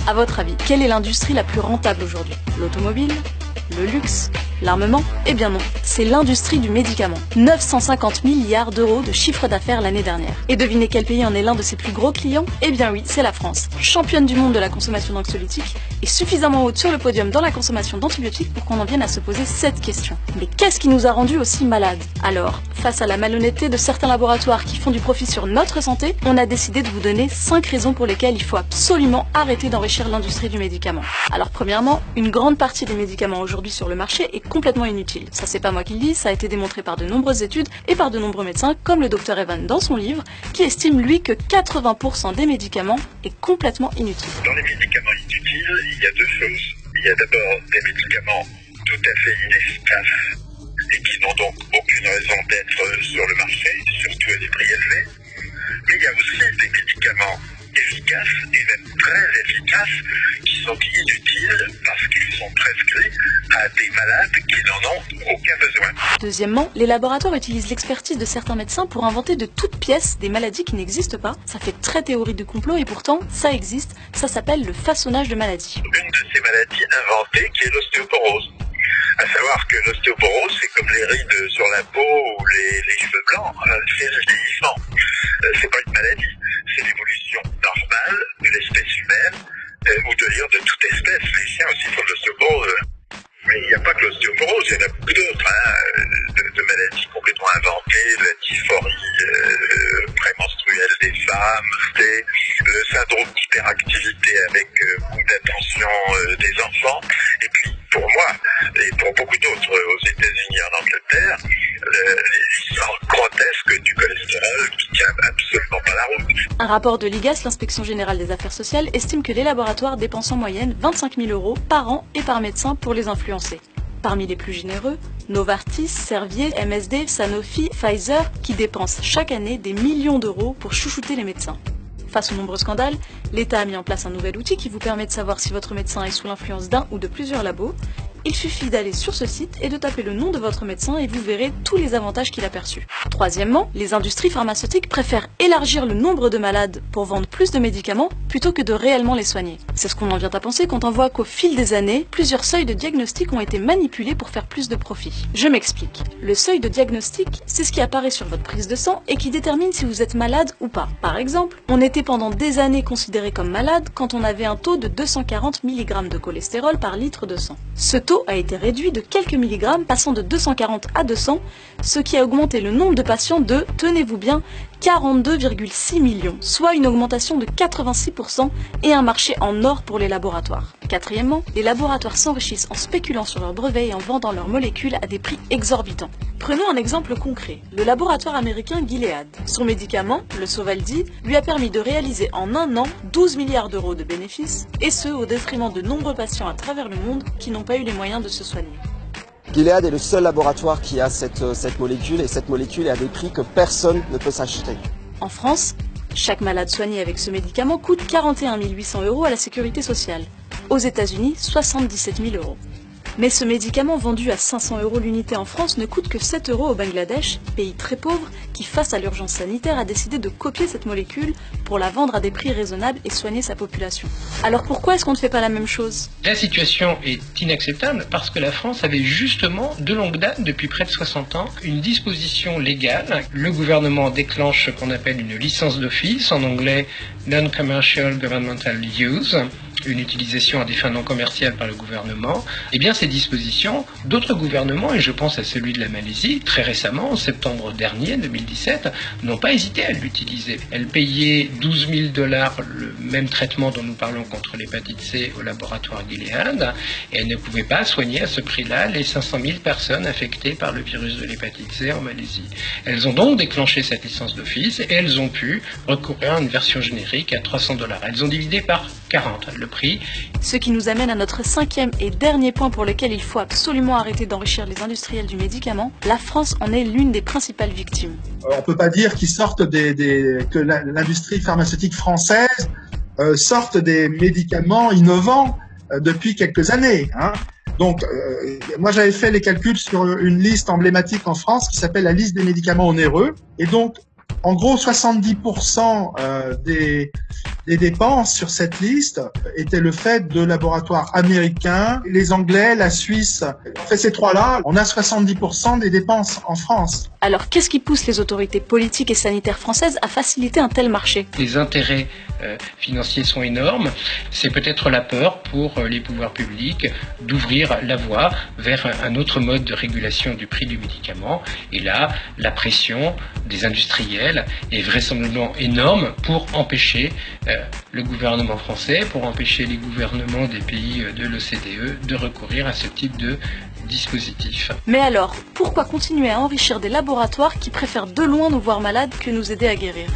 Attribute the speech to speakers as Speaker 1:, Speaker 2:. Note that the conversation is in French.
Speaker 1: À votre avis, quelle est l'industrie la plus rentable aujourd'hui? L'automobile? Le luxe? L'armement? Eh bien non, c'est l'industrie du médicament. 950 milliards d'euros de chiffre d'affaires l'année dernière. Et devinez quel pays en est l'un de ses plus gros clients? Eh bien oui, c'est la France. Championne du monde de la consommation d'anxiolytiques et suffisamment haute sur le podium dans la consommation d'antibiotiques pour qu'on en vienne à se poser cette question. Mais qu'est-ce qui nous a rendus aussi malades? Alors, face à la malhonnêteté de certains laboratoires qui font du profit sur notre santé, on a décidé de vous donner 5 raisons pour lesquelles il faut absolument arrêter d'enrichir l'industrie du médicament. Alors premièrement, une grande partie des médicaments aujourd'hui sur le marché est complètement inutile. Ça c'est pas moi qui le dis, ça a été démontré par de nombreuses études et par de nombreux médecins comme le Dr Evan dans son livre qui estime lui que 80% des médicaments est complètement inutile.
Speaker 2: Dans les médicaments inutiles, il y a deux choses. Il y a d'abord des médicaments tout à fait inefficaces et qui n'ont donc aucune raison d'être sur le marché, surtout à des prix élevés. Mais il y a aussi des médicaments efficaces et même très efficaces qui sont inutiles parce qu'ils sont prescrits à des malades qui n'en ont aucun besoin.
Speaker 1: Deuxièmement, les laboratoires utilisent l'expertise de certains médecins pour inventer de toutes pièces des maladies qui n'existent pas. Ça fait très théorie du complot et pourtant, ça existe. Ça s'appelle le façonnage de maladies.
Speaker 2: Une de ces maladies inventées qui est l'ostéoporose. À savoir que l'ostéoporose, c'est comme les rides sur la peau ou les cheveux blancs, c'est le vieillissement. C'est pas une maladie, c'est l'évolution normale de l'espèce humaine, ou de dire de toute espèce. Les chiens aussi font de l'ostéoporose. Mais il n'y a pas que l'ostéoporose, il y en a beaucoup d'autres, de maladies complètement inventées, la dysphorie prémenstruelle des femmes, c'est le syndrome d'hyperactivité avec beaucoup d'attention des enfants, et puis pour moi, et pour beaucoup d'autres aux États-Unis et en Angleterre, l'histoire grotesque du cholestérol qui tient absolument pas la route.
Speaker 1: Un rapport de l'IGAS, l'Inspection Générale des Affaires Sociales, estime que les laboratoires dépensent en moyenne 25 000 € par an et par médecin pour les influencer. Parmi les plus généreux, Novartis, Servier, MSD, Sanofi, Pfizer, qui dépensent chaque année des millions d'euros pour chouchouter les médecins. Face aux nombreux scandales, l'État a mis en place un nouvel outil qui vous permet de savoir si votre médecin est sous l'influence d'un ou de plusieurs labos. Il suffit d'aller sur ce site et de taper le nom de votre médecin et vous verrez tous les avantages qu'il a perçus. Troisièmement, les industries pharmaceutiques préfèrent élargir le nombre de malades pour vendre plus de médicaments plutôt que de réellement les soigner. C'est ce qu'on en vient à penser quand on voit qu'au fil des années, plusieurs seuils de diagnostic ont été manipulés pour faire plus de profit. Je m'explique. Le seuil de diagnostic, c'est ce qui apparaît sur votre prise de sang et qui détermine si vous êtes malade ou pas. Par exemple, on était pendant des années considéré comme malade quand on avait un taux de 240 mg de cholestérol par litre de sang. Ce taux a été réduit de quelques milligrammes, passant de 240 à 200, ce qui a augmenté le nombre de patients de, tenez-vous bien, 42,6 millions, soit une augmentation de 86% et un marché en or pour les laboratoires. Quatrièmement, les laboratoires s'enrichissent en spéculant sur leurs brevets et en vendant leurs molécules à des prix exorbitants. Prenons un exemple concret, le laboratoire américain Gilead. Son médicament, le Sovaldi, lui a permis de réaliser en un an 12 milliards d'euros de bénéfices, et ce au détriment de nombreux patients à travers le monde qui n'ont pas eu les moyens de se soigner.
Speaker 3: Gilead est le seul laboratoire qui a cette molécule, et cette molécule est à des prix que personne ne peut s'acheter.
Speaker 1: En France, chaque malade soigné avec ce médicament coûte 41 800 € à la sécurité sociale. Aux États-Unis, 77 000 €. Mais ce médicament vendu à 500 € l'unité en France ne coûte que 7 € au Bangladesh, pays très pauvre qui, face à l'urgence sanitaire, a décidé de copier cette molécule pour la vendre à des prix raisonnables et soigner sa population. Alors pourquoi est-ce qu'on ne fait pas la même chose?
Speaker 4: La situation est inacceptable parce que la France avait justement, de longue date, depuis près de 60 ans, une disposition légale. Le gouvernement déclenche ce qu'on appelle une licence d'office, en anglais Non-Commercial Governmental Use, une utilisation à des fins non commerciales par le gouvernement. Eh bien, ces dispositions, d'autres gouvernements, et je pense à celui de la Malaisie, très récemment, en septembre dernier, 2017, n'ont pas hésité à l'utiliser. Elle payait 12 000 $, le même traitement dont nous parlons contre l'hépatite C au laboratoire Gilead, et elle ne pouvait pas soigner à ce prix-là les 500 000 personnes affectées par le virus de l'hépatite C en Malaisie. Elles ont donc déclenché cette licence d'office et elles ont pu recourir à une version générique à 300 $. Elles ont divisé par 40 le prix.
Speaker 1: Ce qui nous amène à notre cinquième et dernier point pour lequel il faut absolument arrêter d'enrichir les industriels du médicament. La France en est l'une des principales victimes.
Speaker 5: On ne peut pas dire qu'ils sortent que l'industrie pharmaceutique française sorte des médicaments innovants depuis quelques années. Donc, moi j'avais fait les calculs sur une liste emblématique en France qui s'appelle la liste des médicaments onéreux. Et donc, en gros, 70% des les dépenses sur cette liste étaient le fait de laboratoires américains, les Anglais, la Suisse. En fait, ces trois-là, on a 70% des dépenses en France.
Speaker 1: Alors, qu'est-ce qui pousse les autorités politiques et sanitaires françaises à faciliter un tel marché?
Speaker 4: Les intérêts financiers sont énormes. C'est peut-être la peur pour les pouvoirs publics d'ouvrir la voie vers un autre mode de régulation du prix du médicament. Et là, la pression des industriels est vraisemblablement énorme pour empêcher le gouvernement français, pour empêcher les gouvernements des pays de l'OCDE de recourir à ce type de dispositif.
Speaker 1: Mais alors, pourquoi continuer à enrichir des laboratoires qui préfèrent de loin nous voir malades que nous aider à guérir?